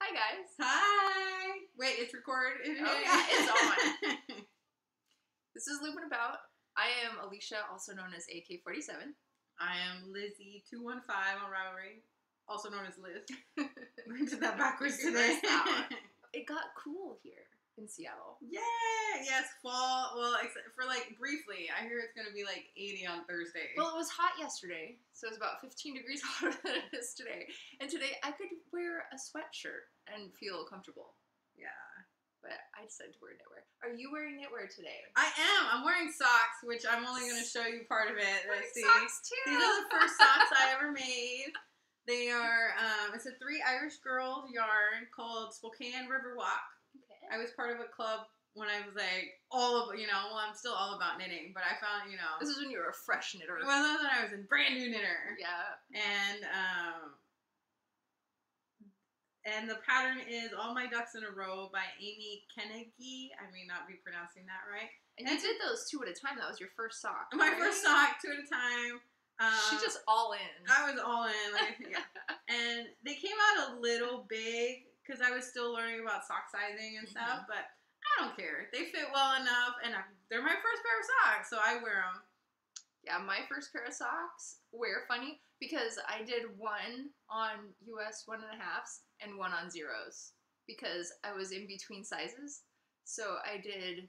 Hi guys. Hi. Wait, it's recorded. Oh yeah, it's on. This is Looping About. I am Alicia, also known as AK-47. I am Lizzie215 on Ravelry, also known as Liz. We did that backwards today. It got cool here in Seattle. Yeah, yes, fall. Well, except for like briefly. I hear it's going to be like 80 on Thursday. Well, it was hot yesterday, so it was about 15 degrees hotter than it is today. And today I could wear a sweatshirt and feel comfortable. Yeah. But I decided to wear knitwear. Are you wearing knitwear today? I am. I'm wearing socks, which I'm only going to show you part of it. Wearing See, socks too. these are the first socks I ever made. They are, it's a 3 Irish girls yarn called Spokane River Walk. Okay. I was part of a club when I was like I'm still all about knitting, but I found, This is when you were a fresh knitter. Well, that's when I was a brand new knitter. Yeah. And the pattern is All My Ducks in a Row by Amy Kennedy. I may not be pronouncing that right. And you did those 2 at a time. That was your first sock. My first sock, 2 at a time. She just all in. I was all in. Like, yeah. And they came out a little big because I was still learning about sock sizing and stuff, but I don't care. They fit well enough, and they're my first pair of socks, so I wear them. Yeah, my first pair of socks wear funny because I did one on US 1.5s and one on zeros because I was in between sizes. So I did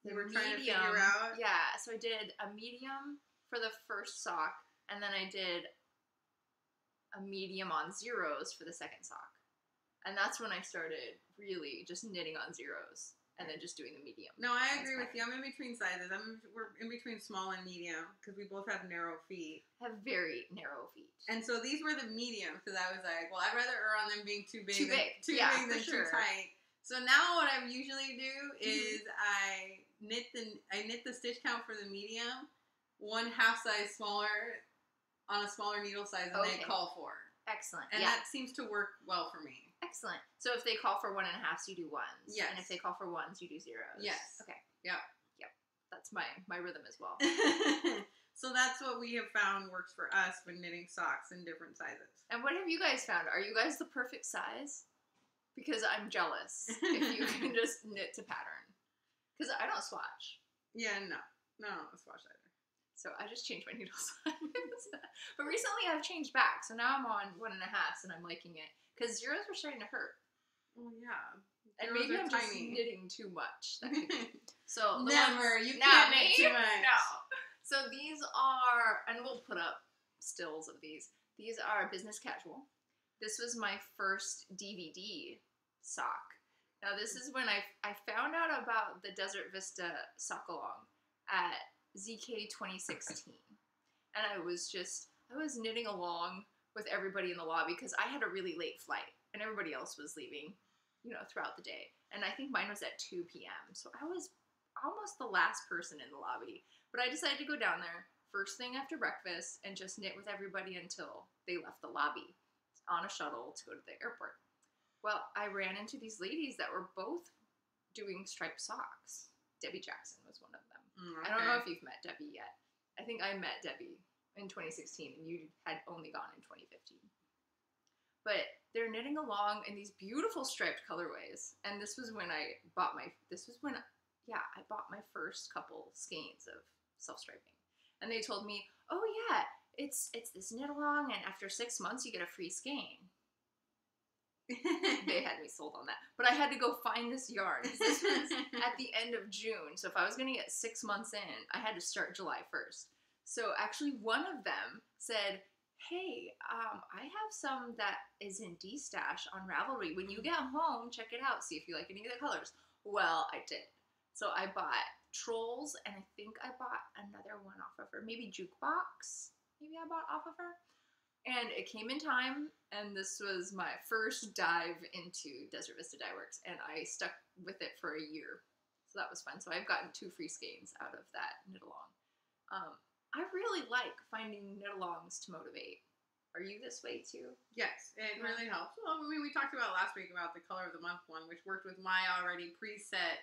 You were trying to figure out? Yeah, so I did a medium for the first sock, and then I did a medium on zeros for the second sock. And that's when I started really just knitting on zeros. And then just doing the medium. No, I agree with you. I'm in between sizes. We're in between small and medium because we both have narrow feet. Have very narrow feet. And so these were the mediums because I was like, well, I'd rather err on them being too big too big than too tight. So now what I usually do is I knit the stitch count for the medium 1/2 size smaller on a smaller needle size than they call for. Excellent. And that seems to work well for me. Excellent. So if they call for 1.5s, you do 1s. Yes. And if they call for 1s, you do 0s. Yes. Okay. Yep. That's my rhythm as well. So that's what we have found works for us when knitting socks in different sizes. And what have you guys found? Are you guys the perfect size? Because I'm jealous if you can just knit to pattern. Because I don't swatch. Yeah, no. No, I don't swatch either. So I just changed my needle size. But recently I've changed back. So now I'm on 1.5s and I'm liking it. Because zeros were starting to hurt. Well, yeah. And maybe I'm just knitting too much. That could be. So you can't knit too much. No. So these are, and we'll put up stills of these. These are business casual. This was my first DVD sock. Now this is when I found out about the Desert Vista sock along at ZK 2016. And I was knitting along with everybody in the lobby because I had a really late flight and everybody else was leaving, throughout the day. And I think mine was at 2 p.m. So I was almost the last person in the lobby. But I decided to go down there first thing after breakfast and just knit with everybody until they left the lobby on a shuttle to go to the airport. Well, I ran into these ladies that were both doing striped socks. Debbie Jackson was one of them. Okay. I don't know if you've met Debbie yet. I think I met Debbie in 2016 and you had only gone in 2015. But they're knitting along in these beautiful striped colorways. And this was when I bought my first couple skeins of self-striping. And they told me, oh yeah, it's this knit along and after 6 months you get a free skein. They had me sold on that. But I had to go find this yarn. This was at the end of June. So if I was going to get 6 months in, I had to start July 1st. So actually one of them said, hey, I have some that is in D-Stash on Ravelry. When you get home, check it out. See if you like any of the colors. Well, I did. So I bought Trolls, and I think I bought another one off of her. Maybe Jukebox. Maybe I bought off of her. And it came in time, and this was my first dive into Desert Vista Dye Works, and I stuck with it for a year. So that was fun. So I've gotten 2 free skeins out of that knit along. I really like finding knit-alongs to motivate. Are you this way too? Yes, it really helps. Well, we talked about last week about the color of the month one, which worked with my already preset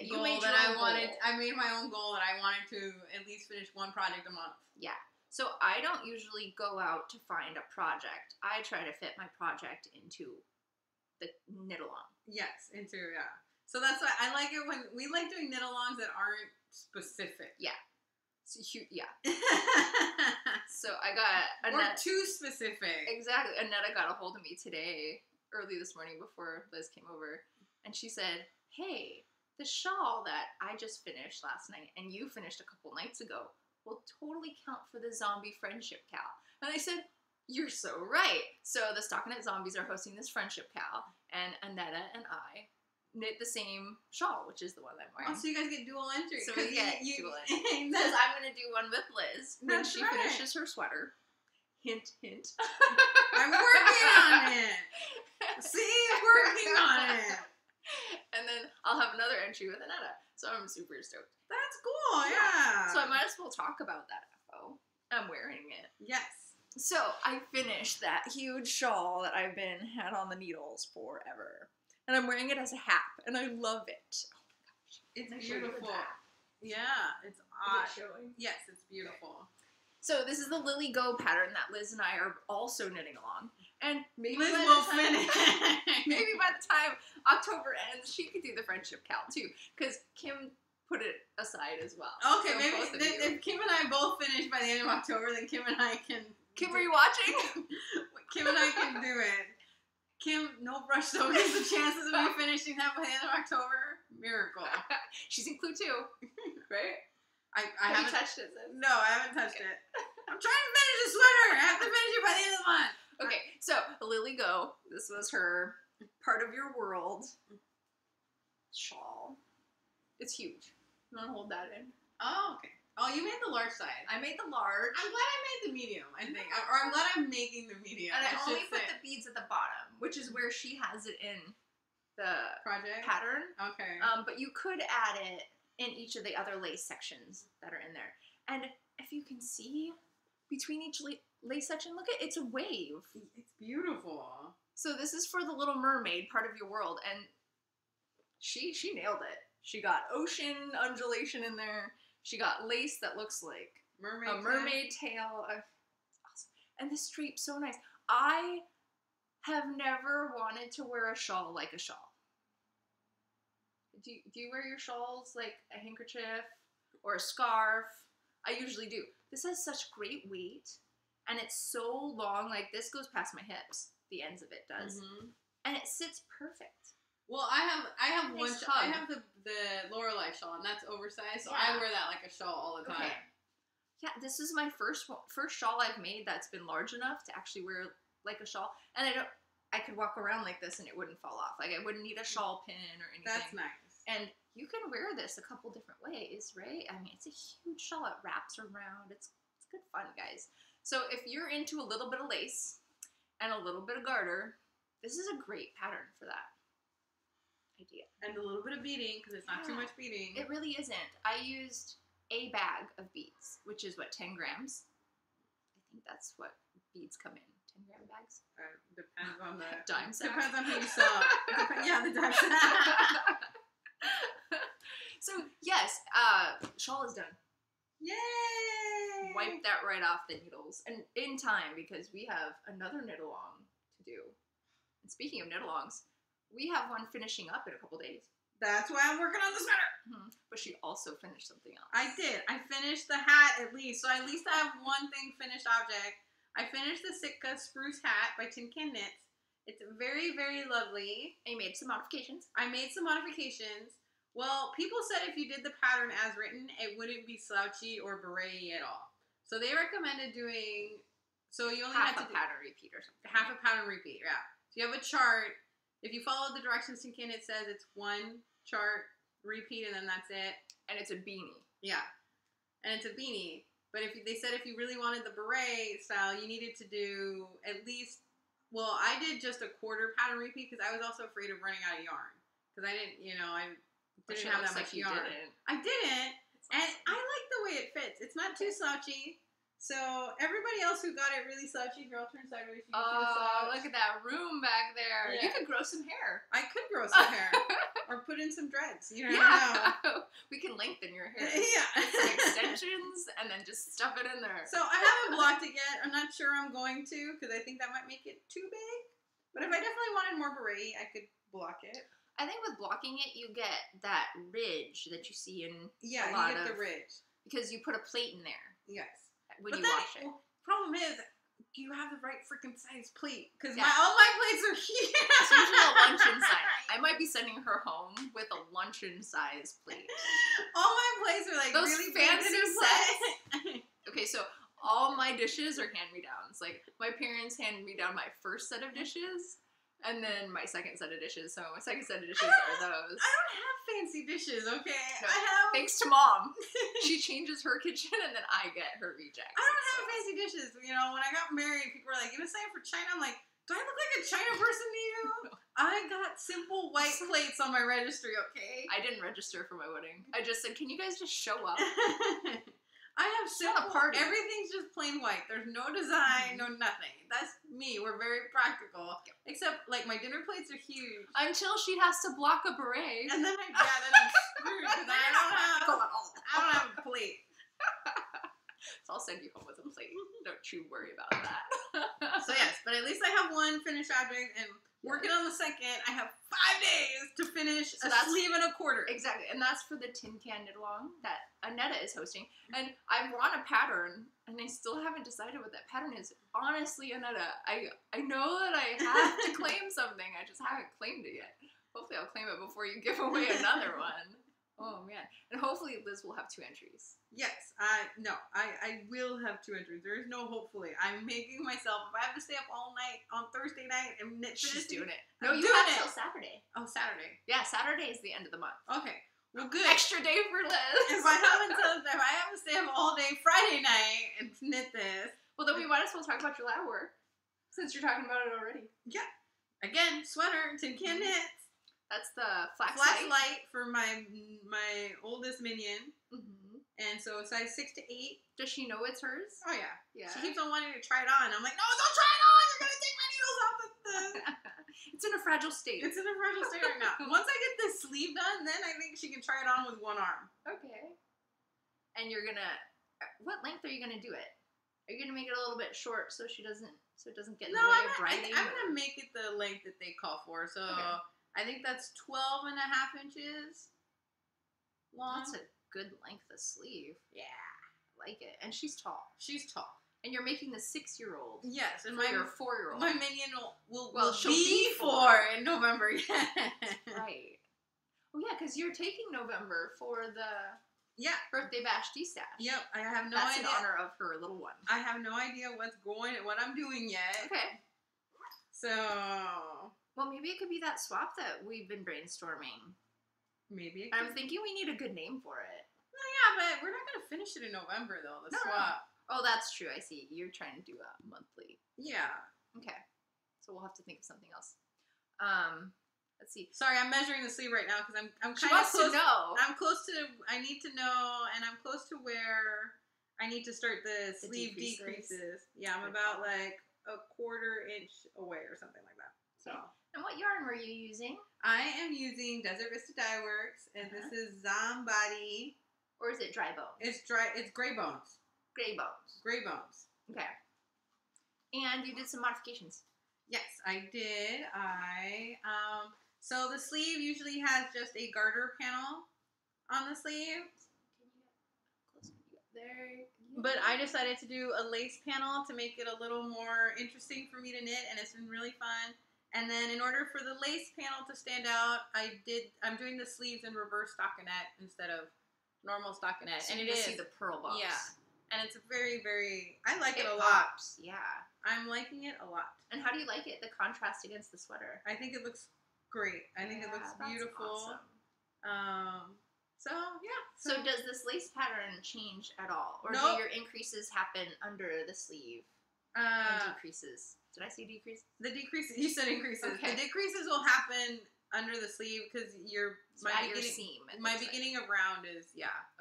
goal that I wanted. I made my own goal that I wanted to at least finish 1 project a month. Yeah. So I don't usually go out to find a project. I try to fit my project into the knit along. Yes, yeah. So that's why I like it when we like doing knit-alongs that aren't specific. Yeah. So, yeah. So I got or too specific. Exactly. Annetta got a hold of me today, early this morning before Liz came over, and she said, "Hey, the shawl that I just finished last night and you finished a couple nights ago will totally count for the zombie friendship KAL." And I said, "You're so right." So the Stockinette Zombies are hosting this friendship KAL, and Annetta and I knit the same shawl, which is the one I'm wearing. Oh, so you guys get dual entry. So we get dual entry. Because I'm going to do one with Liz when she finishes her sweater. Hint, hint. I'm working on it. See, working on it. And then I'll have another entry with Annetta. So I'm super stoked. That's cool, yeah. So I might as well talk about that FO. I'm wearing it. Yes. So I finished that huge shawl that I've had on the needles forever. And I'm wearing it as a hat, and I love it. Oh my gosh. It's beautiful. Yeah, it's odd. Yes, it's beautiful. So this is the Lily Go pattern that Liz and I are also knitting along. And maybe Liz by will the time, finish. Maybe by the time October ends, she could do the friendship KAL too. Because Kim put it aside as well. Okay, so maybe if Kim and I both finish by the end of October, then Kim and I can... Kim, are you watching? Kim and I can do it. Kim, no brush stroke is the chances of me finishing that by the end of October. Miracle. She's in Clue 2, right? I haven't touched it since. No, I haven't touched it. I'm trying to finish the sweater. I have to finish it by the end of the month. Okay, so Lily Go. This was her part of your world shawl. It's huge. You want to hold that in? Oh, okay. Oh, you made the large side. I made the large. I'm glad I made the medium, I think. Or I'm glad I'm making the medium. And I only put the beads at the bottom, which is where she has it in the project pattern. Okay. But you could add it in each of the other lace sections that are in there. And if you can see between each lace section, look at it's a wave. It's beautiful. So this is for the Little Mermaid part of your world, and she nailed it. She got ocean undulation in there. She got lace that looks like a mermaid tail. Awesome. And this drape's so nice. I have never wanted to wear a shawl like a shawl. Do you wear your shawls like a handkerchief or a scarf? I usually do. This has such great weight, and it's so long. Like, this goes past my hips. The ends of it does. Mm-hmm. And it sits perfect. Well, I have nice one shawl. I have the Lorelei shawl, and that's oversized, so I wear that like a shawl all the time. Okay. Yeah, this is my first shawl I've made that's been large enough to actually wear like a shawl, and I could walk around like this and it wouldn't fall off. Like, I wouldn't need a shawl pin or anything. That's nice. And you can wear this a couple different ways, right? I mean, it's a huge shawl. It wraps around. It's good fun, guys. So if you're into a little bit of lace and a little bit of garter, this is a great pattern for that idea. And a little bit of beading, because it's not too much beading. It really isn't. I used a bag of beads, which is what, 10 grams? I think that's what beads come in. 10-gram bags? Depends on the... Dime sack? Depends on who you saw. Yeah, the dime sack. So, yes, shawl is done. Yay! Wipe that right off the needles. And in time, because we have another knit-along to do. And speaking of knit-alongs, we have one finishing up in a couple days. That's why I'm working on the sweater. Mm-hmm. But she also finished something else. I did. I finished the hat at least. So at least I have one thing finished object. I finished the Sitka Spruce Hat by Tin Can Knits. It's very, very lovely. And you made some modifications. I made some modifications. Well, people said if you did the pattern as written, it wouldn't be slouchy or beret at all. So they recommended doing, so you only half had to a pattern repeat or something. Half a pattern repeat, yeah. So you have a chart. If you follow the directions Tin Can, it says it's one chart, repeat, and then that's it. And it's a beanie. Yeah. And it's a beanie. But they said if you really wanted the beret style, you needed to do at least, well, I did just a quarter pattern repeat because I was also afraid of running out of yarn. Because I didn't, I didn't have that much yarn. I didn't. And I like the way it fits. It's not too slouchy. So everybody else who got it really slouchy, girl, turn sideways. You can see the slouch. Look at that room back there. Yeah. You could grow some hair. I could grow some hair. Or put in some dreads. You never know. We can lengthen your hair. Yeah. Some extensions and then just stuff it in there. So I haven't blocked it yet. I'm not sure I'm going to because I think that might make it too big. But if I definitely wanted more beret, I could block it. I think with blocking it, you get that ridge that you see in Yeah, a lot you get of, the ridge. because you put a plate in there Yes. when But you then, wash it. Problem is, you have the right freaking size plate because Yeah. all my plates are huge. It's usually a luncheon size. I might be sending her home with a luncheon size plate. All my plates are like Those really fancy big sets. Okay, so all my dishes are hand-me-downs. Like, my parents handed me down my first set of dishes, and then my second set of dishes. So my second set of dishes are those. I don't have fancy dishes, okay? No, I have... Thanks to Mom. She changes her kitchen, and then I get her rejects. I don't have fancy dishes. You know, when I got married, people were like, "You gonna sign up for China?" I'm like, "Do I look like a China person to you?" I got simple white plates on my registry, okay? I didn't register for my wedding. I just said, "Can you guys just show up?" I have simple. a party. Everything's just plain white. There's no design, no nothing. That's me. We're very practical. Except, like, my dinner plates are huge. Until she has to block a beret. And then then I'm screwed because I don't have a plate. So I'll send you home with a plate. Don't you worry about that. So yes, but at least I have one finished object, and working on the second, I have 5 days to finish a sleeve and a quarter. Exactly, and that's for the tin can knit along that Annetta is hosting. And I've drawn a pattern, and I still haven't decided what that pattern is. Honestly, Annetta, I know that I have to claim something. I just haven't claimed it yet. Hopefully I'll claim it before you give away another one. Oh, man. And hopefully Liz will have 2 entries. Yes, I will have 2 entries. There is no hopefully. I'm making myself, if I have to stay up all night on Thursday night and knit She's doing it. No, you doing have it. till Saturday. Oh, Saturday. Yeah, Saturday is the end of the month. Okay. Well, good. Extra day for Liz. If I have to stay up all day Friday night and knit this. Well, then we might as well talk about your lab work, since you're talking about it already. Yeah. Again, sweater, tin can knits. That's the flax light for my oldest minion. Mm-hmm. And so size 6 to 8. Does she know it's hers? Oh, yeah. Yeah. She keeps on wanting to try it on. I'm like, no, don't try it on. You're going to take my needles off the... It's in a fragile state. It's in a fragile state right now. Once I get this sleeve done, then I think she can try it on with one arm. Okay. And you're going to... What length are you going to do it? Are you going to make it a little bit short so it doesn't get in the way of writing? I'm going to make it the length that they call for. So... Okay. I think that's 12 and a half inches long. That's a good length of sleeve. Yeah. I like it. And she's tall. She's tall. And you're making the 6-year-old. Yes. And your 4-year-old. My minion will she'll be 4 in November. Right. Oh, yeah, because you're taking November for the birthday bash D-stash. Yep. I have no idea. idea. That's in honor of her little one. I have no idea what I'm doing yet. Okay. So... Well, maybe it could be that swap that we've been brainstorming. Maybe. I'm thinking we need a good name for it. Well, yeah, but we're not going to finish it in November, though, the swap. Oh, that's true. I see. You're trying to do a monthly. Yeah. Okay. So we'll have to think of something else. Let's see. Sorry, I'm measuring the sleeve right now because I'm kind of close. To know. I'm close to, I need to know, and I'm close to where I need to start the sleeve decreases. Yeah, I'm about like a 1/4 inch away or something like that. So. And what yarn were you using? I am using Desert Vista Dye Works, and this is Zombody. Or is it Dry Bones? It's Gray Bones. Gray Bones. Gray Bones. Okay. And you did some modifications. Yes, I did. So the sleeve usually has just a garter panel on the sleeve. There. But I decided to do a lace panel to make it a little more interesting for me to knit, and it's been really fun. And then in order for the lace panel to stand out, I'm doing the sleeves in reverse stockinette instead of normal stockinette. So and you it is. See the pearl bumps. Yeah. And it's very, very, I like it a lot. Yeah. I'm liking it a lot. And how do you like it, the contrast against the sweater? I think it looks great. I think it looks beautiful. Awesome. So, yeah. So does this lace pattern change at all? Or do your increases happen under the sleeve? And decreases. Did I say decreases? The decreases. You said increases. Okay. The decreases will happen under the sleeve because my seam. My beginning of round is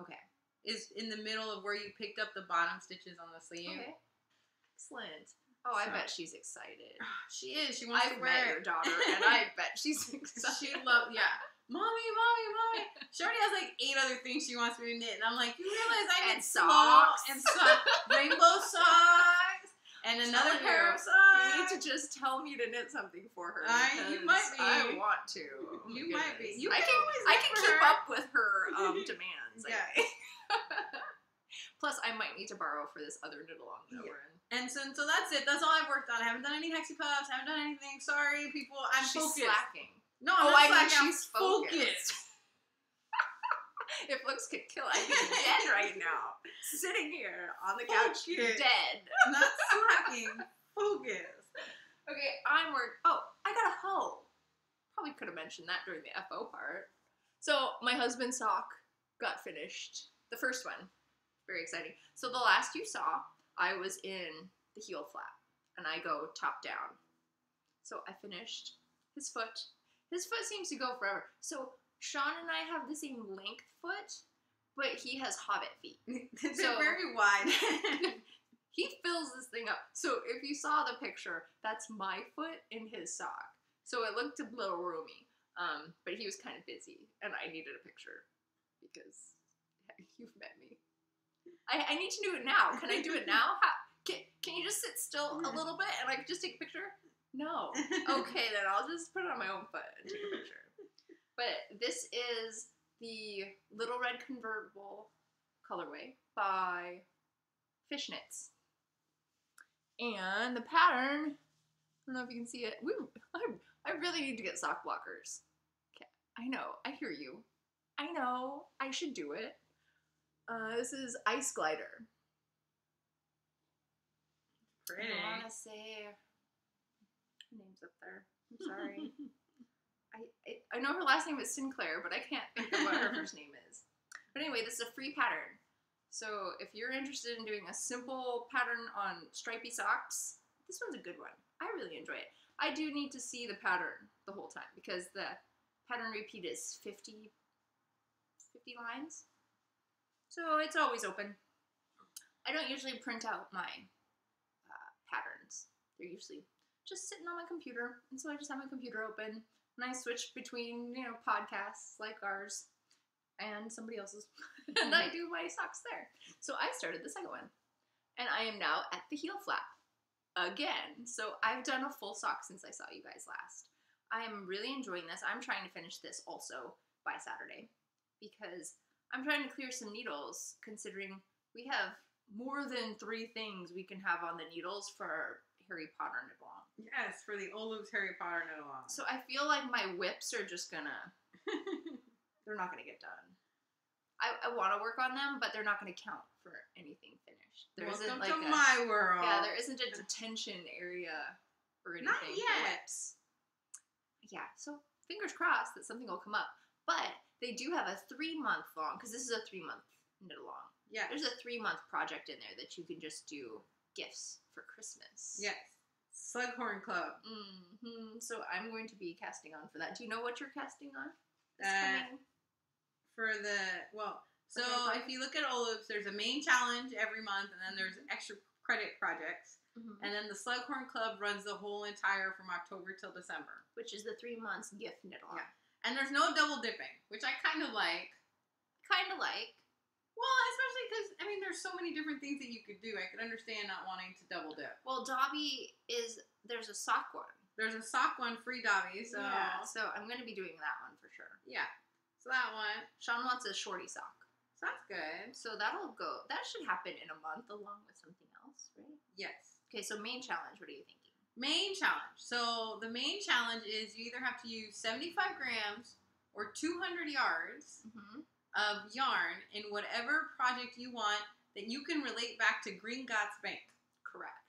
Okay. Is in the middle of where you picked up the bottom stitches on the sleeve. Okay. Excellent. Oh, I bet she's excited. She is. She wants to wear met your daughter, and I bet she's excited. She loves. Yeah. Mommy. Shorty has like 8 other things she wants me to knit, and I'm like, you realize I knit socks and rainbow socks. And another pair of socks. You need to to just tell me to knit something for her. You might be. I want to. Oh You might be. I can keep up with her demands. Yeah. Plus, I might need to borrow for this other knit along that we're in. And so that's it. That's all I've worked on. I haven't done any hexy puffs. Haven't done anything. Sorry, people. She's focused. slacking. No, I'm not slacking. She's focused. If looks could kill, I'd be dead right now. Sitting here on the couch, dead. Not slacking. Focus. Okay, I'm work. Oh, I got a hoe. Probably could have mentioned that during the FO part. So my husband's sock got finished. The first one. Very exciting. So the last you saw, I was in the heel flap. And I go top down. So I finished his foot. His foot seems to go forever. So Sean and I have the same length foot, but he has hobbit feet. They're very wide. He fills this thing up. So if you saw the picture, that's my foot in his sock. So it looked a little roomy. But he was kind of busy, and I needed a picture because you've met me. I need to do it now. Can I do it now? Can you just sit still a little bit and I can just take a picture? No. Okay, then I'll just put it on my own foot and take a picture. But this is the Little Red Convertible colorway by Fishnets. And the pattern, I don't know if you can see it. I really need to get sock blockers. Okay, I know, I hear you. I know, I should do it. This is Ice Glider. Pretty. I want to say her name's up there. I'm sorry. I know her last name is Sinclair, but I can't think of what her first name is. But anyway, this is a free pattern. So if you're interested in doing a simple pattern on stripy socks, this one's a good one. I really enjoy it. I do need to see the pattern the whole time because the pattern repeat is 50 lines. So it's always open. I don't usually print out my patterns. They're usually just sitting on my computer. And so I just have my computer open and I switch between, podcasts like ours and somebody else's. And I do my socks there. So I started the second one. And I am now at the heel flap again. So I've done a full sock since I saw you guys last. I am really enjoying this. I'm trying to finish this also by Saturday because I'm trying to clear some needles considering we have more than 3 things we can have on the needles for Harry Potter knit along. Yes, for the Olu's Harry Potter knit along. So I feel like my whips are just gonna, they're not gonna get done. I want to work on them, but they're not gonna count for anything finished. There Welcome isn't to my world. Yeah, there isn't a detention area or anything. Not yet. For whips. Yeah, so fingers crossed that something will come up. But they do have a 3-month long, because this is a 3-month knit along. Yeah. There's a 3-month project in there that you can just do gifts for Christmas. Yes. Slughorn Club. Mm-hmm. So I'm going to be casting on for that. Do you know what you're casting on? Coming? So if you look at Olu's, there's a main challenge every month, and then there's extra credit projects. Mm-hmm. And then the Slughorn Club runs the whole entire from October till December. Which is the 3 months gift knit along. Yeah. And there's no double dipping, which I kind of like. Well, especially because, there's so many different things that you could do. I could understand not wanting to double dip. Well, Dobby there's a sock one. There's a sock one, free Dobby, so... Yeah, so I'm going to be doing that one for sure. Yeah. So that one. Sean wants a shorty sock. So that's good. So that should happen in a month along with something else, right? Yes. Okay, so main challenge, what are you thinking? Main challenge. So the main challenge is you either have to use 75 grams or 200 yards of yarn in whatever project you want that you can relate back to Green Gots Bank. Correct.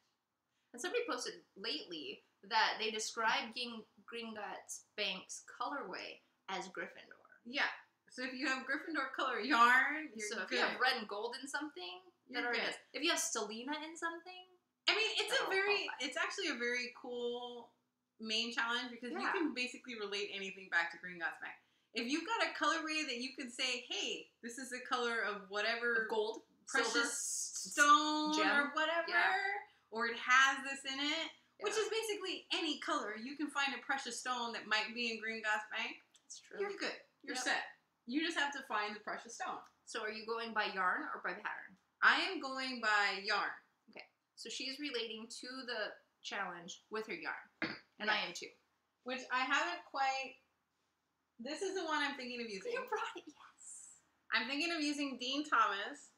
And somebody posted lately that they described Green Gots Bank's colorway as Gryffindor. Yeah. So if you have Gryffindor color yarn, you're so if good. you have red and gold in something, you're good. If you have Stelina in something, it's actually a very cool main challenge because you can basically relate anything back to Green Gots Bank. If you've got a colorway that you can say, hey, this is the color of whatever gold, precious stone gem, or whatever, or it has this in it, which is basically any color. You can find a precious stone that might be in Green Gots Bank. That's true. You're good. You're set. You just have to find the precious stone. So are you going by yarn or by pattern? I am going by yarn. Okay. So she's relating to the challenge with her yarn. And I am too. Which I haven't quite... This is the one I'm thinking of using. You brought it, yes. I'm thinking of using Dean Thomas.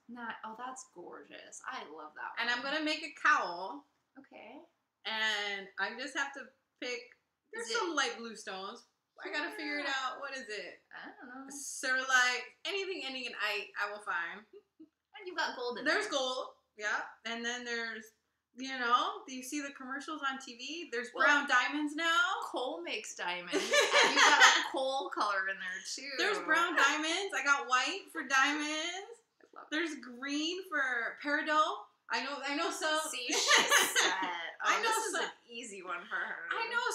Oh, that's gorgeous. I love that one. And I'm going to make a cowl. Okay. And I just have to pick... There's some light blue stones. I got to figure it out. What is it? I don't know. Cerulite. Anything ending in I will find. And you've got gold in There's there. gold. Yeah. And then there's, you know, do you see the commercials on TV? There's brown diamonds now. Cole makes diamonds. And you got a coal color in there too. There's brown diamonds. I got white for diamonds. I love There's green for peridot. I know some. See, she said. Oh, I know this is some. an easy one for her. I know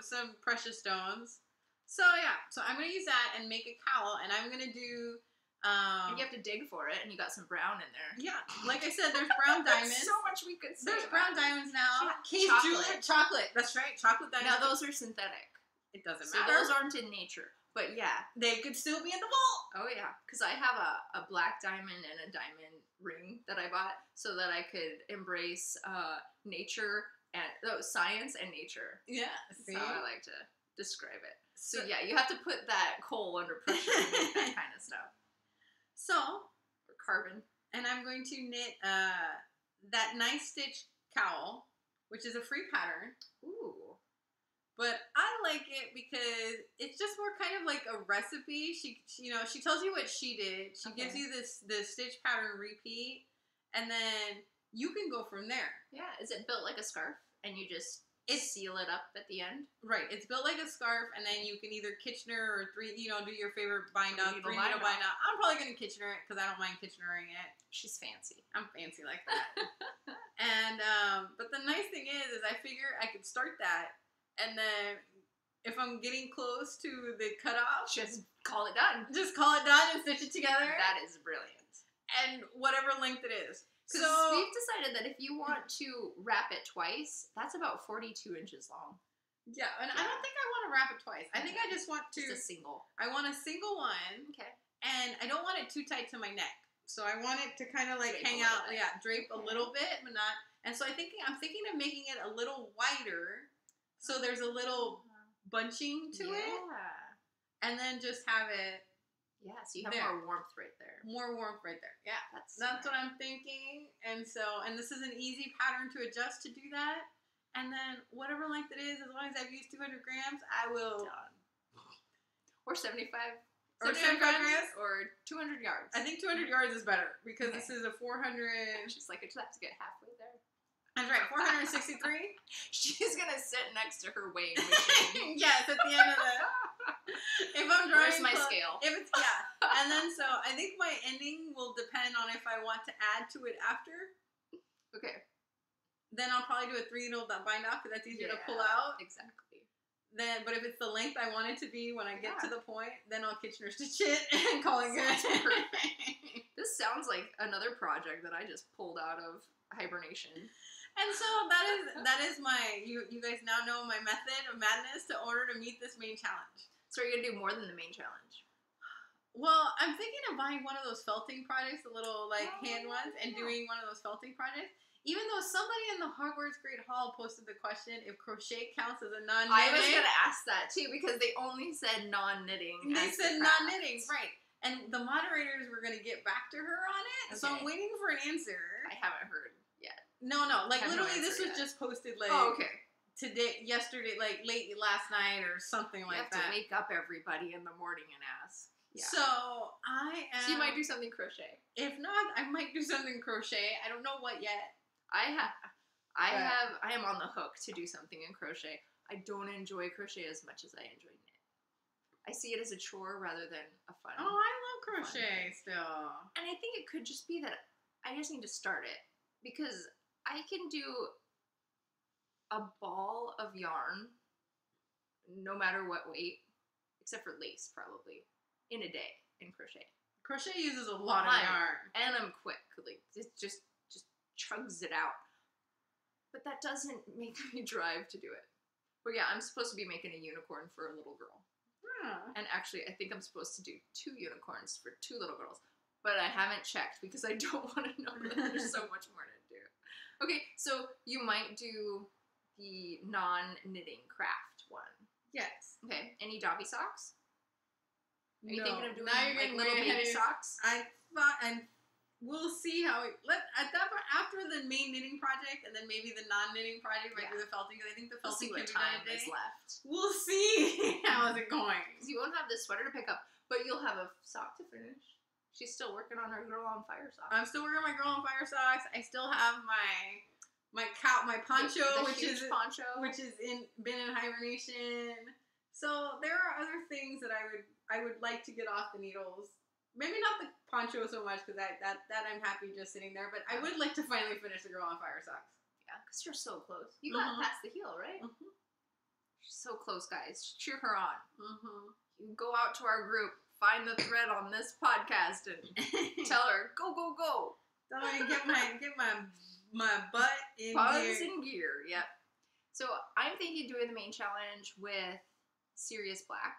some precious stones. So yeah, so I'm gonna use that and make a cowl, and I'm gonna do. And you have to dig for it, and you got some brown in there. Yeah, like I said, there's brown diamonds. There's so much we could say. There's brown diamonds now. Chocolate. That's right, chocolate diamonds. Now those are synthetic. It doesn't So matter. those aren't in nature. But yeah. They could still be in the vault. Oh yeah, because I have a black diamond and a diamond ring that I bought so that I could embrace nature and science and nature. Yeah, That's how I like to describe it. So yeah, you have to put that coal under pressure to make that kind of stuff. So, Or carbon. and I'm going to knit that nice stitch cowl, which is a free pattern. Ooh. But I like it because it's just more kind of like a recipe. She tells you what she did. She gives you the stitch pattern repeat, and then you can go from there. Yeah. Is it built like a scarf and you just seal it up at the end? Right. It's built like a scarf, and then you can either Kitchener or do your favorite bind off, 3 needle bind off. I'm probably going to Kitchener it because I don't mind Kitchenering it. She's fancy. I'm fancy like that. And, but the nice thing is I figure I could start that, and then if I'm getting close to the cutoff, Just call it done. just call it done and stitch it together. That is brilliant. And whatever length it is. So we've decided that if you want to wrap it twice, that's about 42 inches long. Yeah, and I don't think I want to wrap it twice. I think I just want to. Just a single. I want a single one. Okay. And I don't want it too tight to my neck. So I want it to kind of like Drape hang a out. little bit. Yeah, drape a little bit, but not. And so I'm thinking of making it a little wider. So there's a little bunching to it. And then just have it. Yeah, so you have There. more warmth right there. More warmth right there. Yeah. That's What I'm thinking. And this is an easy pattern to adjust to do that. And then whatever length it is, as long as I've used 200 grams, I will. done. Or 75. Or 75 grams? or 200 yards. I think 200 yards is better because Okay. this is a 400. She's like, I just have to get halfway there. That's right, 463. She's gonna sit next to her weighing machine. Yes, at the end of the. If I'm drawing. Where's my scale? If it's and then so I think my ending will depend on if I want to add to it after. Okay. Then I'll probably do a 3 needle bind off because that's easier to pull Yeah, out. Exactly. But if it's the length I want it to be when I get to Yeah. the point, then I'll Kitchener stitch it and call it good. Sounds perfect. This sounds like another project that I just pulled out of hibernation. And so that is my you guys now know my method of madness to order to meet this main challenge. So are you gonna do more than the main challenge? Well, I'm thinking of buying one of those felting projects, the little hand ones, and yeah. doing one of those felting projects. Even though somebody in the Hogwarts Great Hall posted the question if crochet counts as a non-knitting. I was gonna ask that too because they only said non-knitting. They as said the craft. non-knitting, right? And the moderators were gonna get back to her on it, so I'm Okay. waiting for an answer. I haven't heard yet. No, like I have no literally, this answer was yet. just posted like Okay. today, yesterday, like late last night or something You like have that. to wake up everybody in the morning and ask. Yeah. So I am. So you might do something crochet. If not, I might do something crochet. I don't know what yet. I am on the hook to do something in crochet. I don't enjoy crochet as much as I enjoy knit. I see it as a chore rather than a fun. Oh, I love crochet still. And I think it could just be that I just need to start it because I can do a ball of yarn, no matter what weight, except for lace probably, in a day in crochet. Crochet uses a lot of Fine. yarn. And I'm quick. Like it just chugs it out. But that doesn't make me drive to do it. But yeah, I'm supposed to be making a unicorn for a little girl. And actually, I think I'm supposed to do 2 unicorns for 2 little girls. But I haven't checked because I don't want to know that there's so much more to do. Okay, so you might do the non-knitting craft one. Yes. Okay. Any Dobby socks? Are you thinking of doing now you're like getting little way ahead baby of- socks? I thought, and we'll see how it. After the main knitting project, and then maybe the non-knitting project, might do the felting. Because I think the We'll see felting what can be done time a day. is left. We'll see how is it going. Because you won't have this sweater to pick up, but you'll have a sock to finish. She's still working on her Girl on Fire sock. I'm still working on my Girl on Fire socks. I still have my poncho, the which huge is poncho, been in hibernation. So there are other things that I would like to get off the needles. Maybe not the poncho so much because that I'm happy just sitting there. But I would like to finally finish the Girl on Fire socks. Yeah, because you're so close. You got past the heel, right? She's so close, guys. Cheer her on. You go out to our group, find the thread on this podcast, and tell her, go, go, go. Tell her to get my butt in Buns gear. in gear. Yep. So I'm thinking doing the main challenge with Serious Black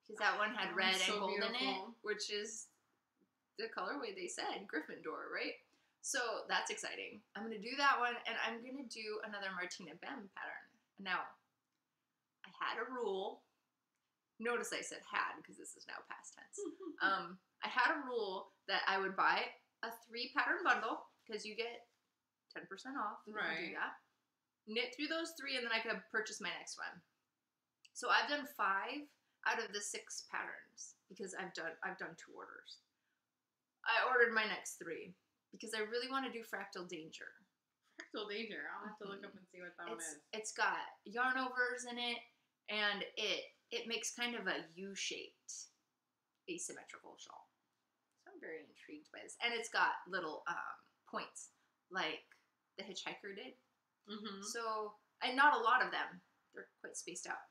because that one had red so and gold in it, beautiful. which is the colorway they said, Gryffindor, right? So that's exciting. I'm gonna do that one, and I'm gonna do another Martina Bem pattern. Now, I had a rule. Notice I said had because this is now past tense. I had a rule that I would buy a 3-pattern bundle because you get 10% off. If you do that. Knit through those 3, and then I could purchase my next one. So I've done 5 out of the 6 patterns because I've done 2 orders. I ordered my next 3 because I really want to do Fractal Danger. Fractal Danger. I'll have to look up and see what that one is. It's got yarn overs in it, and it makes kind of a U-shaped asymmetrical shawl. So I'm very intrigued by this. And it's got little points like the hitchhiker did. So, and not a lot of them. They're quite spaced out.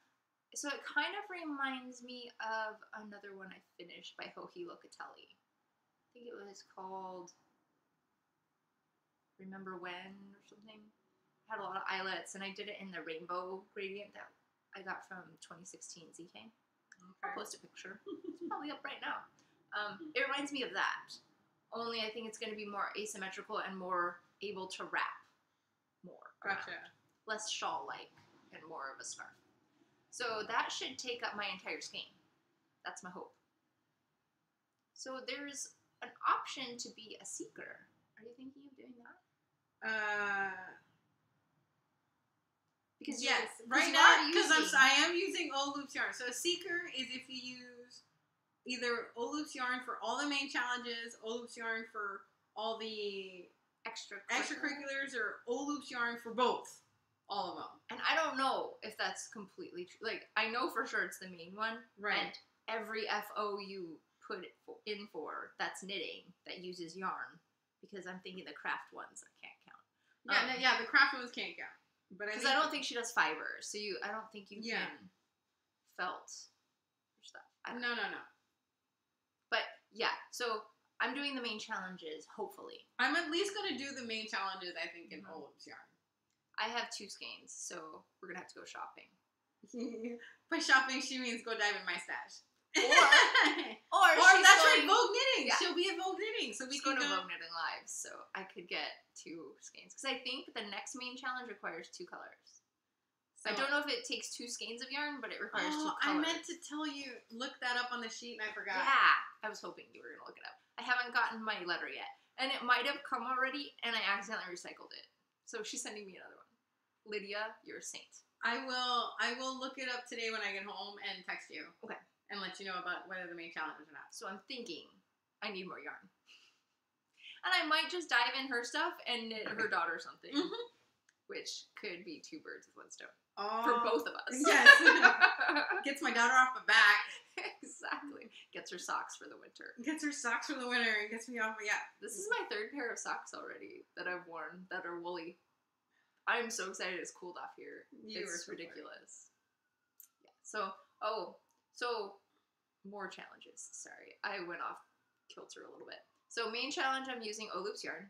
So it kind of reminds me of another one I finished by Joji Locatelli. I think it was called Remember When or something. It had a lot of eyelets, and I did it in the rainbow gradient that I got from 2016 ZK. I'll post a picture. It's probably up right now. It reminds me of that. Only I think it's going to be more asymmetrical and more able to wrap more. Gotcha. Around. Less shawl-like and more of a scarf. So that should take up my entire skein. That's my hope. So there's an option to be a seeker. Are you thinking of doing that? Because yes, right right now now because I am using O-Loops yarn. So a seeker is if you use either O-Loops yarn for all the main challenges, O-Loops yarn for all the extracurriculars, or O-Loops yarn for both. All of them. And I don't know if that's completely true. Like, I know for sure it's the main one. Right. And every FO you put it in for that's knitting that uses yarn. Because I'm thinking the craft ones I can't count. Yeah, the craft ones can't count. But Because I don't think she does fibers. So I don't think you Yeah. can felt or stuff. No. But yeah, so I'm doing the main challenges, hopefully. I'm at least going to do the main challenges, I think, in O-Loops yarn. I have 2 skeins, so we're going to have to go shopping. By shopping, she means go dive in my stash. Or that's going, right, Vogue Knitting. Yeah. She'll be at Vogue Knitting. So we She's can going to go Vogue Knitting Live, so I could get 2 skeins. Because I think the next main challenge requires 2 colors. So, I don't know if it takes 2 skeins of yarn, but it requires 2 colors. I meant to tell you, look that up on the sheet and I forgot. Yeah, I was hoping you were going to look it up. I haven't gotten my letter yet. And it might have come already, and I accidentally recycled it. So she's sending me another one. Lydia, you're a saint. I will look it up today when I get home and text you. Okay. And let you know about whether the main challenge is or not. So I'm thinking I need more yarn. And I might just dive in her stuff and knit her daughter something. Which could be 2 birds with 1 stone. For both of us. Yes. Gets my daughter off the back. Exactly. Gets her socks for the winter. Gets her socks for the winter and gets me off. Yeah. This is my 3rd pair of socks already that I've worn that are woolly. I'm so excited it's cooled off here. It's ridiculous. Yeah. So more challenges. Sorry. I went off kilter a little bit. So main challenge, I'm using O-Loops yarn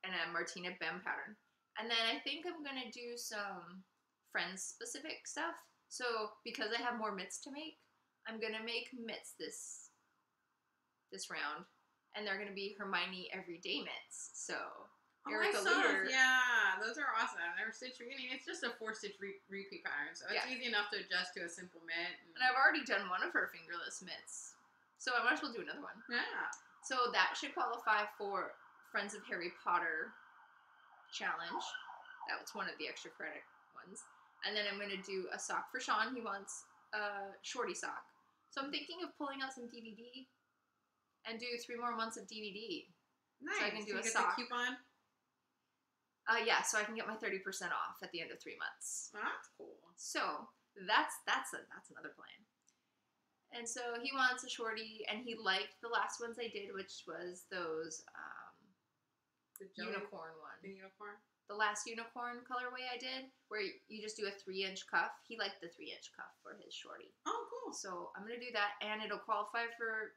and a Martina Bem pattern. And then I think I'm going to do some friend-specific stuff. So because I have more mitts to make, I'm going to make mitts this round. And they're going to be Hermione everyday mitts. So Erica saw Luder. those. Yeah, those are awesome. They're stitch. I mean, it's just a 4-stitch repeat pattern, so it's easy enough to adjust to a simple mitt. And I've already done one of her fingerless mitts, so I might as well do another one. Yeah. So that should qualify for Friends of Harry Potter challenge. That was one of the extra credit ones. And then I'm going to do a sock for Sean. He wants a shorty sock. So I'm thinking of pulling out some DVD and do 3 more months of DVD. Nice. So I can do a get sock. The coupon? Yeah, so I can get my 30% off at the end of 3 months. Oh, that's cool. So that's another plan. And so he wants a shorty, and he liked the last ones I did, which was those unicorn one. The unicorn? The last unicorn colorway I did, where you just do a 3-inch cuff. He liked the 3-inch cuff for his shorty. Oh, cool. So I'm going to do that, and it'll qualify for...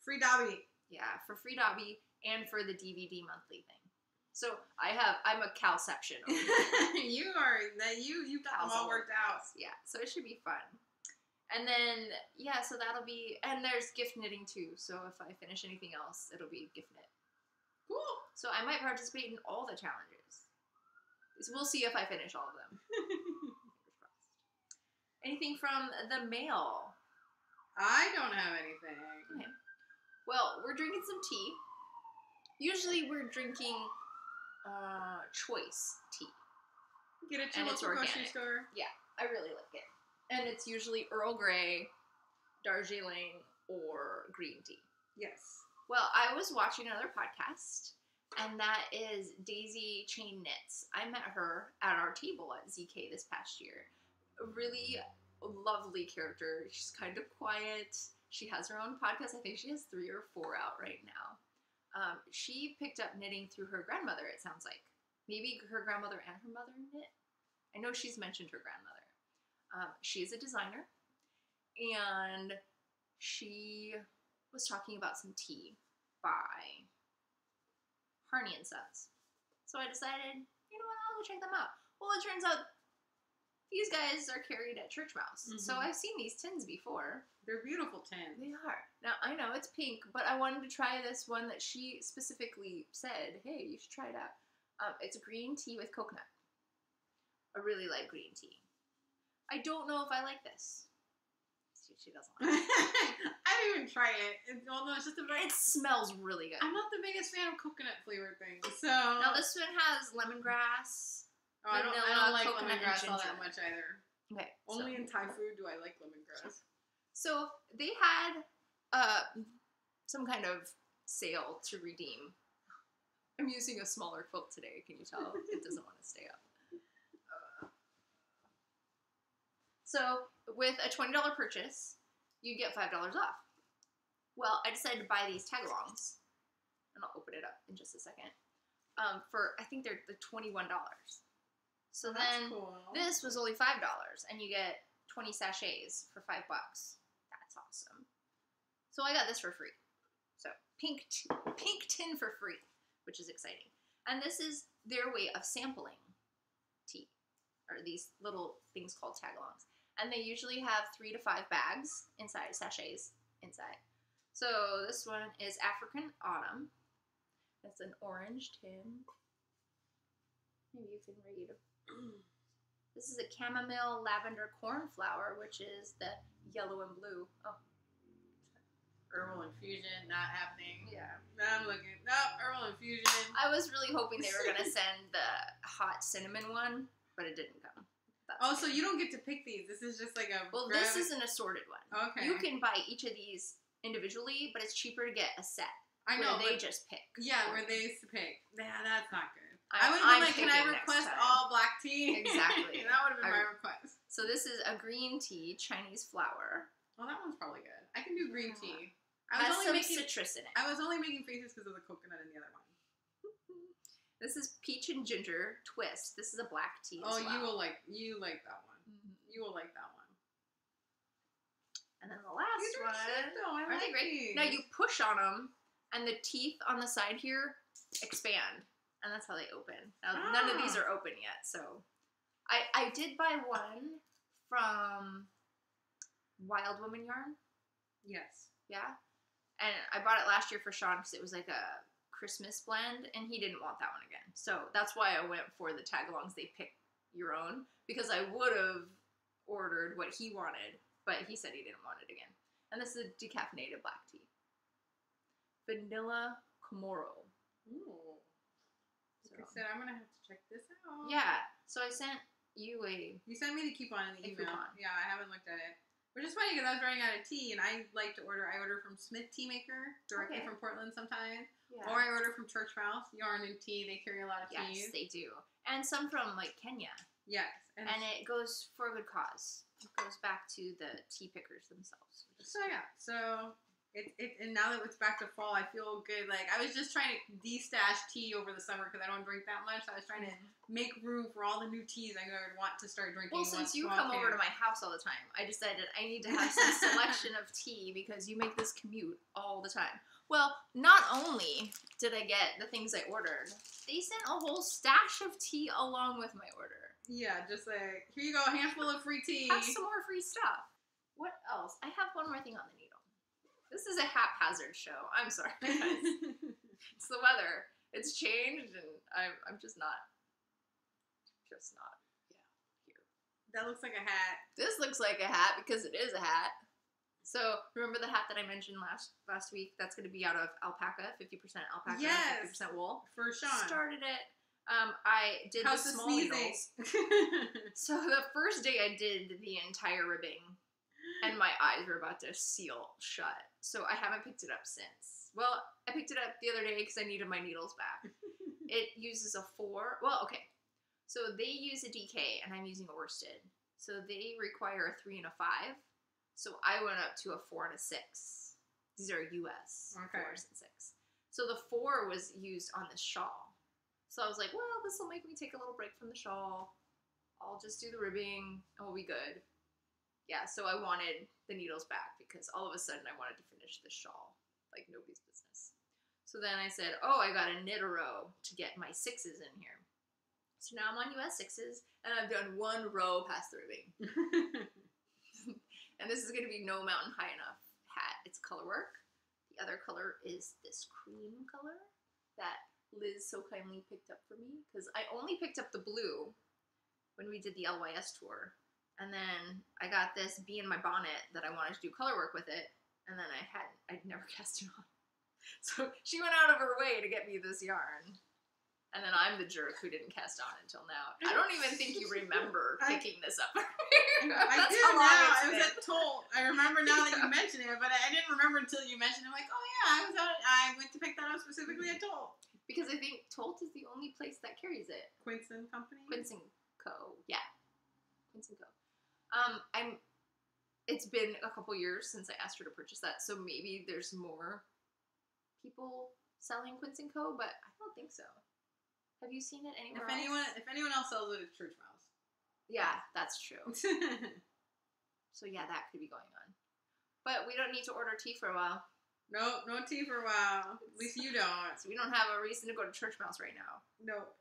Free Dobby. Yeah, for free Dobby and for the DVD monthly thing. So I'm a CALception. you got them all worked out. Yeah, so it should be fun. And then, yeah, so that'll be, and there's gift knitting too. So if I finish anything else, it'll be gift knit. Cool. So I might participate in all the challenges. So we'll see if I finish all of them. Anything from the mail? I don't have anything. Okay. Well, we're drinking some tea. Usually we're drinking choice tea. Get it And to it's local grocery organic. store. Yeah, I really like it. And it's usually Earl Grey, Darjeeling, or green tea. Yes. Well, I was watching another podcast, and that is Daisy Chain Knits. I met her at our table at ZK this past year. A really lovely character. She's kind of quiet. She has her own podcast. I think she has 3 or 4 out right now. She picked up knitting through her grandmother, it sounds like. Maybe her grandmother and her mother knit. I know she's mentioned her grandmother. She's a designer, and she was talking about some tea by Harney & Sons. So I decided, you know what, I'll go check them out. Well, it turns out these guys are carried at Church Mouse. Mm-hmm. So I've seen these tins before. They're beautiful tins. They are. Now, I know it's pink, but I wanted to try this one that she specifically said, hey, you should try it out. It's green tea with coconut. I really like green tea. I don't know if I like this. She doesn't like it. I didn't even try it. Well, no, it's just a very... It smells really good. I'm not the biggest fan of coconut flavored things, so... Now, this one has lemongrass. Oh, I don't like coconut, lemongrass and all ginger. that much either. Okay. Only in Thai food do I like lemongrass. So they had some kind of sale to redeem. I'm using a smaller quilt today. Can you tell? It doesn't want to stay up. So with a $20 purchase, you get $5 off. Well, I decided to buy these tag-alongs, and I'll open it up in just a second. For I think they're $21. So then cool. This was only $5, and you get 20 sachets for $5. That's awesome. So I got this for free. So pink tin for free, which is exciting. And this is their way of sampling tea, or these little things called tag-alongs. And they usually have 3 to 5 bags inside, sachets inside. So this one is African Autumn. It's an orange tin. Maybe you can read. This is a chamomile lavender cornflower, which is the yellow and blue. Oh. Herbal infusion, not happening. Yeah. I'm looking. No, herbal infusion. I was really hoping they were going to send the hot cinnamon one, but it didn't come. So you don't get to pick these. This is just like a... Well, this is an assorted one. Okay. You can buy each of these individually, but it's cheaper to get a set. I know. Where they just pick. Yeah, where they used to pick. Yeah, that's not good. I'm I would have been like, can I picking request next time. all black tea? Exactly. That would have been my request. So this is a green tea, Chinese flower. Oh, that one's probably good. I can do green tea. Has some citrus in it. I was only making faces because of the coconut in the other one. This is peach and ginger twist. This is a black tea as well. You like that one. Mm-hmm. You will like that one. And then the last one. I Aren't they like great? these. Now you push on them, and the teeth on the side here expand, and that's how they open. Now none of these are open yet, so I did buy one from Wild Woman Yarn. Yes. Yeah, and I bought it last year for Sean because it was like a Christmas blend, and he didn't want that one again. So that's why I went for the tag-alongs. They pick your own, because I would have ordered what he wanted, but he said he didn't want it again. And this is a decaffeinated black tea. Vanilla Komoro. Ooh. So, Like I said, I'm gonna have to check this out. yeah. So I sent you a... You sent me the coupon in the email. coupon. Yeah, I haven't looked at it. Which is funny because I was running out of tea, and I like to order. I order from Smith Tea Maker directly from Portland sometimes, Yeah. or I order from Church Mouse Yarn and Tea. They carry a lot of teas. Yes, they do. And some from like Kenya. Yes, And it goes for a good cause. It goes back to the tea pickers themselves. so yeah, so it and now that it's back to fall, I feel good. Like I was just trying to de-stash tea over the summer because I don't drink that much. So I was trying to make room for all the new teas I would want to start drinking. Well, since you come over to my house all the time, I decided I need to have some selection of tea because you make this commute all the time. Well, not only did I get the things I ordered, they sent a whole stash of tea along with my order. Yeah, just like, here you go, a handful of free tea. Have some more free stuff. What else? I have one more thing on the needle. This is a haphazard show. I'm sorry, guys. It's the weather. It's changed, and I'm just not here. That looks like a hat. This looks like a hat because it is a hat. So remember the hat that I mentioned last week? That's going to be out of alpaca, 50% alpaca, Yes. 50% wool. For Sean. Started it. I did How's the the small sneezing? needles. So the first day I did the entire ribbing, and my eyes were about to seal shut. So I haven't picked it up since. Well, I picked it up the other day because I needed my needles back. It uses a 4. Well, okay. So they use a DK, and I'm using a worsted. So they require a 3 and a 5. So I went up to a 4 and a 6. These are US 4s and 6. So the 4 was used on this shawl. So I was like, well, this will make me take a little break from the shawl. I'll just do the ribbing, and we'll be good. Yeah, so I wanted the needles back because all of a sudden I wanted to finish the shawl like nobody's business. So then I said, oh, I got to knit a row to get my 6s in here. So now I'm on US 6s, and I've done 1 row past the ribbing. And this is going to be no mountain high enough hat. It's color work. The other color is this cream color that Liz so kindly picked up for me, because I only picked up the blue when we did the LYS tour. And then I got this bee in my bonnet that I wanted to do color work with it, and then I'd never cast it on. So she went out of her way to get me this yarn. And then I'm the jerk who didn't cast on until now. I don't even think you remember picking this up. I do now. It was at Tolt. I remember now that you mention it, but I didn't remember until you mentioned it. I'm like, oh yeah, I went to pick that up specifically at Tolt. Because I think Tolt is the only place that carries it. Quinson Company? Quinson Co. Yeah. Quinson Co. It's been a couple years since I asked her to purchase that, so maybe there's more people selling Quinson Co., but I don't think so. Have you seen it anywhere else? If anyone else sells it, it's Church Mouse. Yeah, that's true. So yeah, that could be going on. But we don't need to order tea for a while. Nope, no tea for a while. At least you don't. So we don't have a reason to go to Church Mouse right now. Nope.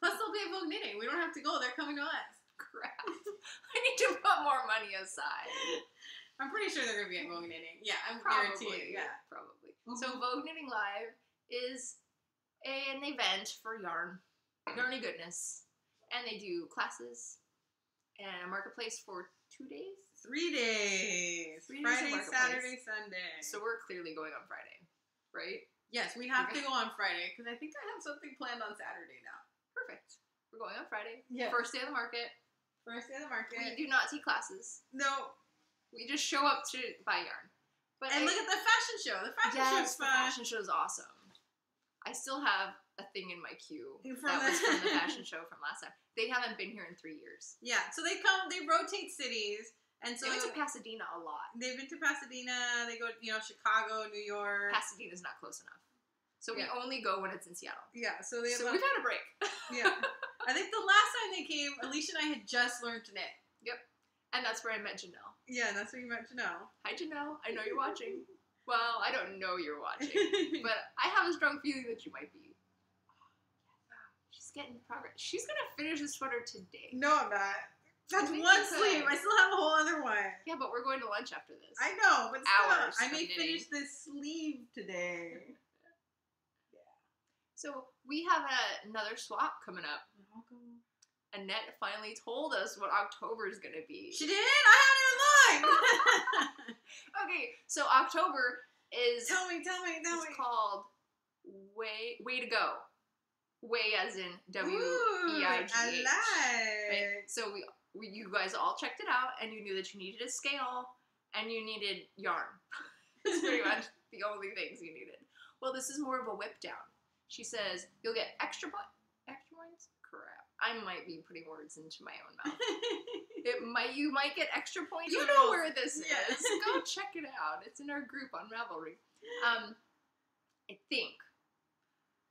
Plus they'll be at Vogue Knitting. We don't have to go. They're coming to us. Crap. I need to put more money aside. I'm pretty sure they're going to be at Vogue Knitting. Yeah, I'm Probably. guaranteed. Yeah. Probably. So Vogue Knitting Live is an event for yarny goodness. And they do classes and a marketplace for 2 days? 3 days. 3 days Friday, of marketplace. Saturday, Sunday. So we're clearly going on Friday, right? Yes, we have to go on Friday because I think I have something planned on Saturday now. Perfect. We're going on Friday. Yeah. First day of the market. First day of the market. We do not take classes. No. We just show up to buy yarn. But look at the fashion show. The fashion show is fun. The fashion show is awesome. I still have a thing in my queue was from the fashion show from last time. They haven't been here in 3 years. Yeah, so they rotate cities. And so they went to Pasadena a lot. They've been to Pasadena. They go, Chicago, New York. Pasadena's not close enough. So we only go when it's in Seattle. Yeah, so we've had a break. Yeah. I think the last time they came, Alicia and I had just learned to knit. Yep. And that's where I met Janelle. Yeah, that's where you met Janelle. Hi, Janelle. I know you're watching. Well, I don't know you're watching, but I have a strong feeling that you might be. She's getting progress. She's going to finish the sweater today. No, I'm not. That's one sleeve. I still have a whole other one. Yeah, but we're going to lunch after this. I know, but still, Hours I may knitting. finish this sleeve today. So we have another swap coming up. Annette finally told us what October is gonna be. She did? I haven't even looked. Okay, so October is Tell me. It's called Way to Go. Way as in WEIGH. I like. Right? So you guys all checked it out, and you knew that you needed a scale and you needed yarn. That's pretty much the only things you needed. Well, this is more of a whip down. She says you'll get extra points. Extra points? Crap. I might be putting words into my own mouth. You might get extra points. You know where this is. Go check it out. It's in our group on Ravelry. I think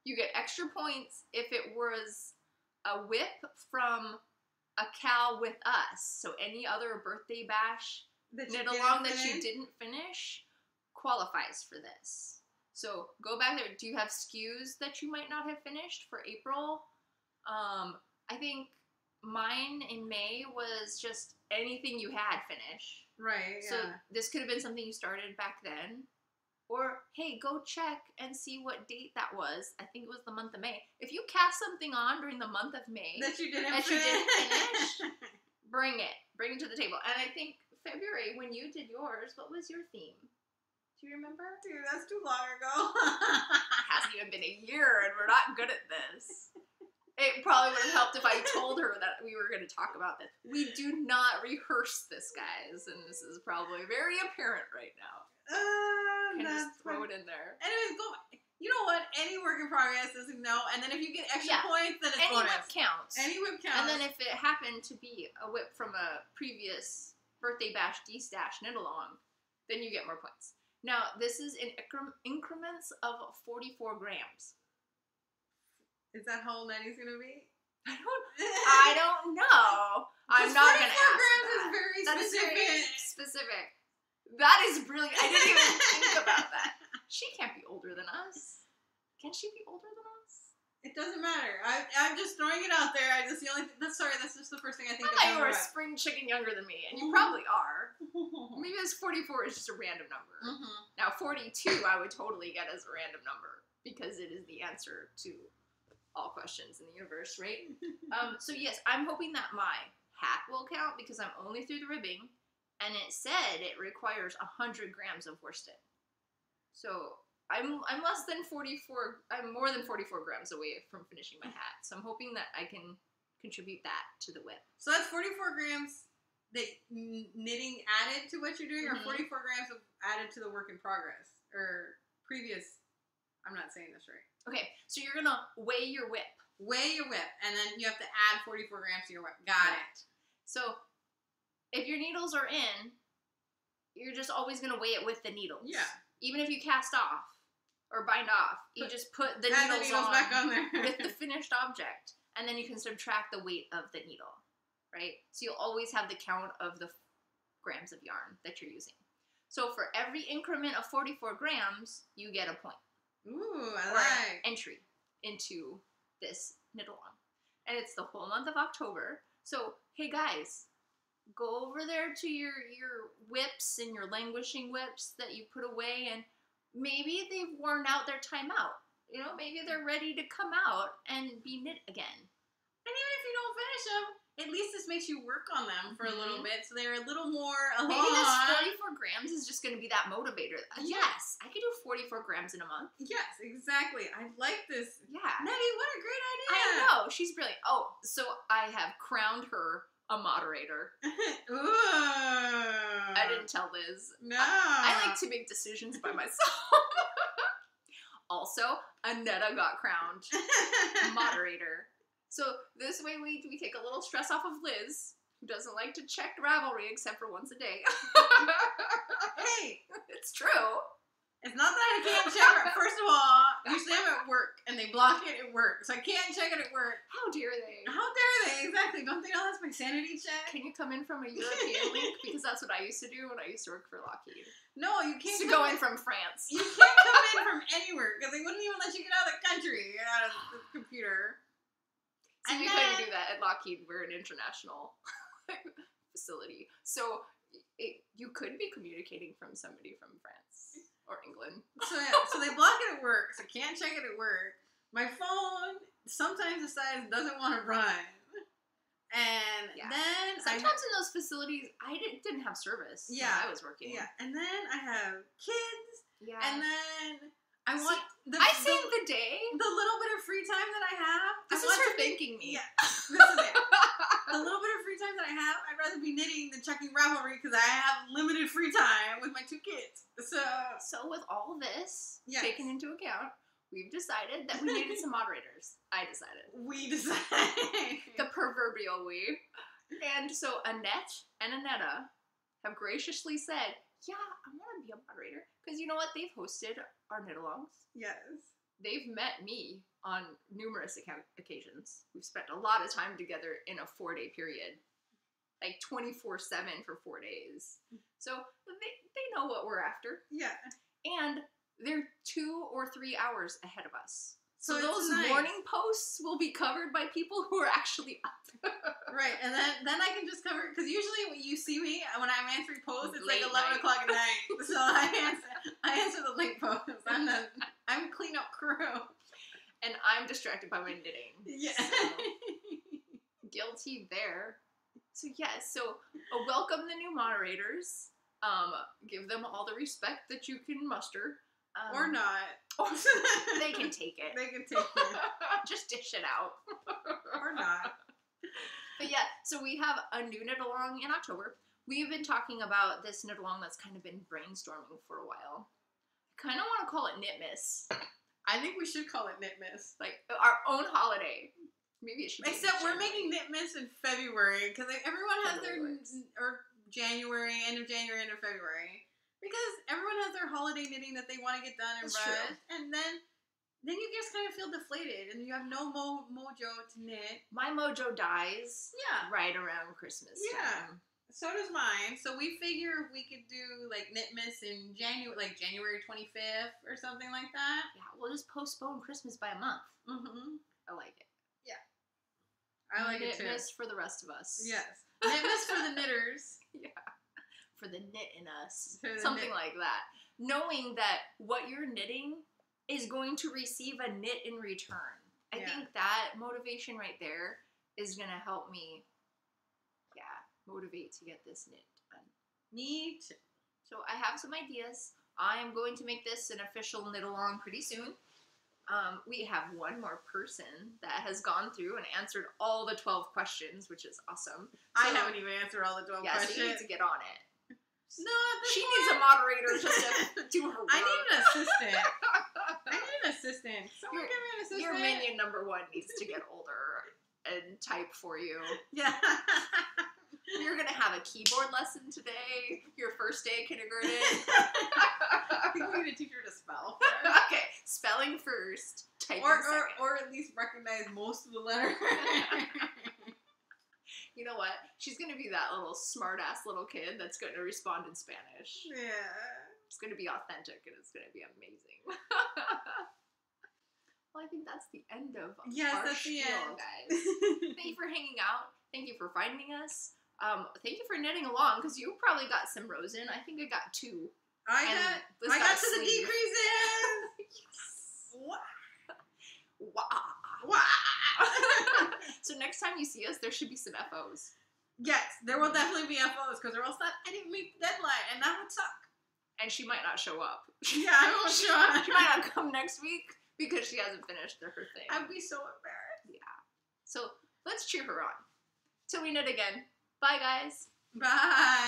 you get extra points if it was a whip from a KAL with us. So any other birthday bash knit along that you didn't finish qualifies for this. So go back there. Do you have SKUs that you might not have finished for April? I think mine in May was just anything you had finished. Right, yeah. So this could have been something you started back then. Or, hey, go check and see what date that was. I think it was the month of May. If you cast something on during the month of May that you didn't finish, bring it. Bring it to the table. And I think February, when you did yours, what was your theme? Do you remember? Dude, that's too long ago. It hasn't even been a year, and we're not good at this. It probably would have helped if I told her that we were going to talk about this. We do not rehearse this, guys, and this is probably very apparent right now. Can just throw it in there. Anyways, you know what? Any work in progress is a no, and then if you get extra points, then it's any bonus. Whip counts. Any whip counts. And then if it happened to be a whip from a previous birthday bash D-stash knit along, then you get more points. Now, this is in increments of 44 grams. Is that how old Nettie's gonna be? I don't know. I'm not gonna ask. 44 grams is very that specific. Is very specific. That is brilliant. I didn't even think about that. She can't be older than us. Can she be older than us? It doesn't matter. I'm just throwing it out there. That's just the first thing I think of. I thought you were a spring chicken younger than me, and you probably are. Maybe this 44 is just a random number. Now 42 I would totally get as a random number because it is the answer to all questions in the universe, right? So yes, I'm hoping that my hat will count because I'm only through the ribbing. And it said it requires 100 grams of worsted. So I'm less than 44. I'm more than 44 grams away from finishing my hat. So I'm hoping that I can contribute that to the whip. So that's 44 grams that knitting added to what you're doing, or 44 grams of added to the work in progress or previous. I'm not saying this right. Okay, so you're gonna weigh your whip. Weigh your whip, and then you have to add 44 grams to your whip. Got it. So if your needles are in, you're just always going to weigh it with the needles. Yeah. Even if you cast off or bind off, you just put the needles back on there with the finished object, and then you can subtract the weight of the needle, right? So you'll always have the count of the grams of yarn that you're using. So for every increment of 44 grams, you get a point. Ooh, I or like. an entry into this knit along. And it's the whole month of October. So, hey guys, go over there to your whips and your languishing whips that you put away, and maybe they've worn out their time out. You know, maybe they're ready to come out and be knit again. And even if you don't finish them, at least this makes you work on them for a little bit, so they're a little more Maybe this 44 grams is just going to be that motivator. Yes, I could do 44 grams in a month. Yes, exactly. I like this. Yeah. Nettie, what a great idea. I know. She's brilliant. Oh, so I have crowned her a moderator. Ooh. I didn't tell Liz. No. I like to make decisions by myself. Also, Annetta got crowned moderator. So this way we take a little stress off of Liz, who doesn't like to check Ravelry except for once a day. Hey! It's true. It's not that I can't check it. First of all, usually I'm at work, and they block it at work, so I can't check it at work. How dare they? How dare they? Exactly. Don't they know that's my sanity check? Can you come in from a European link? Because that's what I used to do when I used to work for Lockheed. No, you can't. To go in from France. You can't come in from anywhere, because they wouldn't even let you get out of the country, out of the computer. So we couldn't do that at Lockheed. We're an international facility. So you could be communicating from somebody from France or England. So yeah, so they block it at work, so can't check it at work. My phone sometimes decides doesn't want to run. And then sometimes in those facilities, I didn't have service when I was working. Yeah, and then I have kids. Yeah. And then I save the day. The little bit of free time that I have. This is her thanking me. Yeah, this is it. The little bit of free time that I have, I'd rather be knitting than checking Ravelry because I have limited free time with my 2 kids. So with all this taken into account, we've decided that we needed some moderators. I decided. We decided. The proverbial we. And so Annette and Annetta have graciously said, yeah, I want to be a moderator. Because you know what? They've hosted our knit-alongs. Yes. They've met me on numerous occasions. We've spent a lot of time together in a 4-day period. Like 24/7 for 4 days. So they know what we're after. Yeah. And they're 2 or 3 hours ahead of us. So it's those nice. morning posts will be covered by people who are actually up. Right, and then I can just cover, because usually when you see me, when I'm answering posts, it's Late like 11 o'clock at night. So I answer the late posts. I'm cleanup crew. And I'm distracted by my knitting. Yeah. So, guilty there. So yes, so welcome the new moderators. Give them all the respect that you can muster. Or not. They can take it. They can take it. Just dish it out. Or not. But yeah, so we have a new knit-along in October. We've been talking about this knit-along that's kind of been brainstorming for a while. I kind of want to call it Knitmas. I think we should call it Knitmas. Like, our own holiday. Maybe it should be Except we're making Knitmas in February, because everyone has or January, end of January, end of February. Because everyone has their holiday knitting that they want to get done and rush. And then you just kind of feel deflated, and you have no mojo to knit. My mojo dies right around Christmas time. So does mine. So we figure if we could do like Knitmas in January, like January 25th or something like that. Yeah, we'll just postpone Christmas by a month. Mm-hmm. I like it. Yeah. I like it too. Knitmas for the rest of us. Yes. Knitmas for the knitters. Yeah. For the knit in us. For the Something knit. like that. Knowing that what you're knitting is going to receive a knit in return. I think that motivation right there is going to help me, motivate to get this knit done. Me too. So I have some ideas. I am going to make this an official knit-along pretty soon. We have one more person that has gone through and answered all the 12 questions, which is awesome. I haven't even answered all the 12 questions. Yeah, so you need to get on it. No, she needs a moderator just to do her work. I need an assistant. Someone give me an assistant. Your minion number 1 needs to get older and type for you. Yeah. You're going to have a keyboard lesson today. Your first day of kindergarten. I think we need to teach her to spell first. Okay, spelling first, typing second. Or at least recognize most of the letters. You know what? She's going to be that little smart-ass little kid that's going to respond in Spanish. Yeah. It's going to be authentic, and it's going to be amazing. Well, I think that's the end of our spiel, guys. Thank you for hanging out. Thank you for finding us. Thank you for knitting along, because you probably got some rows in. I think I got 2. I got to the decreases! Yes! Wow. So next time you see us, there should be some FOs. Yes, there will definitely be FOs, because or else I didn't meet the deadline, and that would suck. And she might not show up. Yeah, I won't show up. She might not come next week because she hasn't finished her thing. I'd be so embarrassed. Yeah. So let's cheer her on. Till we knit again. Bye, guys. Bye.